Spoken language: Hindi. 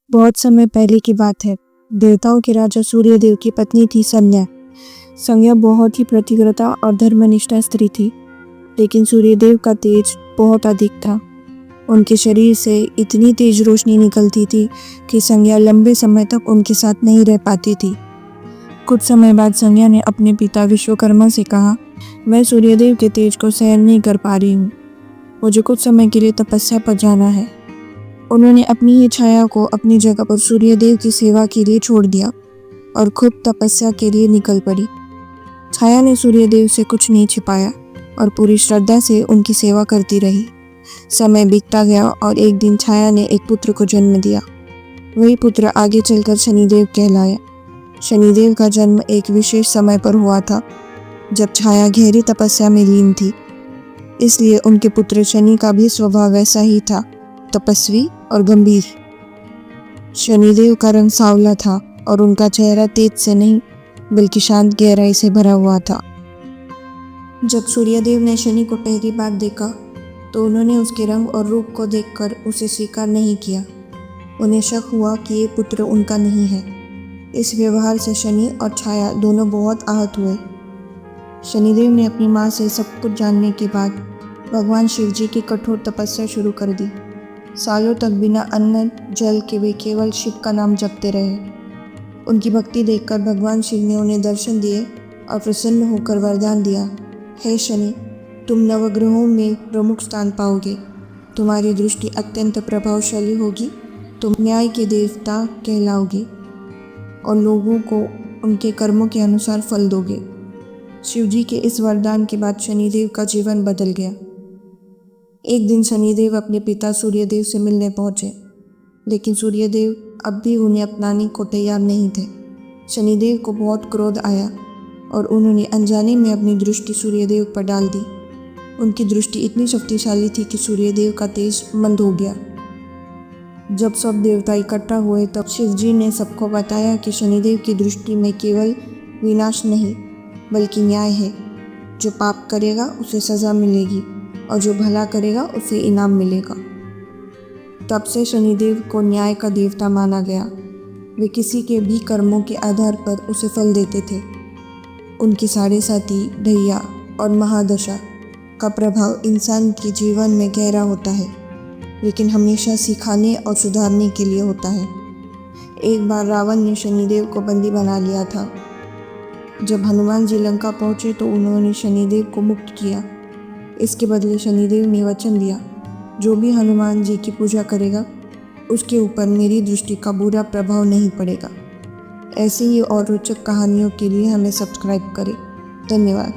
बहुत समय पहले की बात है। देवताओं के राजा सूर्यदेव की पत्नी थी संज्ञा। संज्ञा बहुत ही पतिव्रता और धर्मनिष्ठा स्त्री थी, लेकिन सूर्यदेव का तेज बहुत अधिक था। उनके शरीर से इतनी तेज रोशनी निकलती थी कि संज्ञा लंबे समय तक उनके साथ नहीं रह पाती थी। कुछ समय बाद संज्ञा ने अपने पिता विश्वकर्मा से कहा, मैं सूर्यदेव के तेज को सहन नहीं कर पा रही हूँ। मुझे कुछ समय के लिए तपस्या पर जाना है। उन्होंने अपनी ही छाया को अपनी जगह पर सूर्यदेव की सेवा के लिए छोड़ दिया और खुद तपस्या के लिए निकल पड़ी। छाया ने सूर्यदेव से कुछ नहीं छिपाया और पूरी श्रद्धा से उनकी सेवा करती रही। समय बीतता गया और एक दिन छाया ने एक पुत्र को जन्म दिया। वही पुत्र आगे चलकर शनिदेव कहलाया। शनिदेव का जन्म एक विशेष समय पर हुआ था, जब छाया गहरी तपस्या में लीन थी। इसलिए उनके पुत्र शनि का भी स्वभाव वैसा ही था, तपस्वी और गंभीर। शनिदेव का रंग सांवला था और उनका चेहरा तेज से नहीं बल्कि शांत गहराई से भरा हुआ था। जब सूर्यदेव ने शनि को पहली बार देखा तो उन्होंने उसके रंग और रूप को देखकर उसे स्वीकार नहीं किया। उन्हें शक हुआ कि ये पुत्र उनका नहीं है। इस व्यवहार से शनि और छाया दोनों बहुत आहत हुए। शनिदेव ने अपनी माँ से सब कुछ जानने के बाद भगवान शिव जी की कठोर तपस्या शुरू कर दी। सालों तक बिना अन्न जल के वे केवल शिव का नाम जपते रहे। उनकी भक्ति देखकर भगवान शिव ने उन्हें दर्शन दिए और प्रसन्न होकर वरदान दिया, हे शनि, तुम नवग्रहों में प्रमुख स्थान पाओगे। तुम्हारी दृष्टि अत्यंत प्रभावशाली होगी। तुम न्याय के देवता कहलाओगे और लोगों को उनके कर्मों के अनुसार फल दोगे। शिव जी के इस वरदान के बाद शनिदेव का जीवन बदल गया। एक दिन शनिदेव अपने पिता सूर्यदेव से मिलने पहुंचे, लेकिन सूर्यदेव अब भी उन्हें अपनाने को तैयार नहीं थे। शनिदेव को बहुत क्रोध आया और उन्होंने अनजाने में अपनी दृष्टि सूर्यदेव पर डाल दी। उनकी दृष्टि इतनी शक्तिशाली थी कि सूर्यदेव का तेज मंद हो गया। जब सब देवता इकट्ठा हुए तब शिव जी ने सबको बताया कि शनिदेव की दृष्टि में केवल विनाश नहीं बल्कि न्याय है। जो पाप करेगा उसे सज़ा मिलेगी और जो भला करेगा उसे इनाम मिलेगा। तब से शनिदेव को न्याय का देवता माना गया। वे किसी के भी कर्मों के आधार पर उसे फल देते थे। उनकी साढ़े साती, ढैया और महादशा का प्रभाव इंसान के जीवन में गहरा होता है, लेकिन हमेशा सिखाने और सुधारने के लिए होता है। एक बार रावण ने शनिदेव को बंदी बना लिया था। जब हनुमान जी लंका पहुंचे तो उन्होंने शनिदेव को मुक्त किया। इसके बदले शनिदेव ने वचन दिया, जो भी हनुमान जी की पूजा करेगा उसके ऊपर मेरी दृष्टि का बुरा प्रभाव नहीं पड़ेगा। ऐसी ही और रोचक कहानियों के लिए हमें सब्सक्राइब करें। धन्यवाद।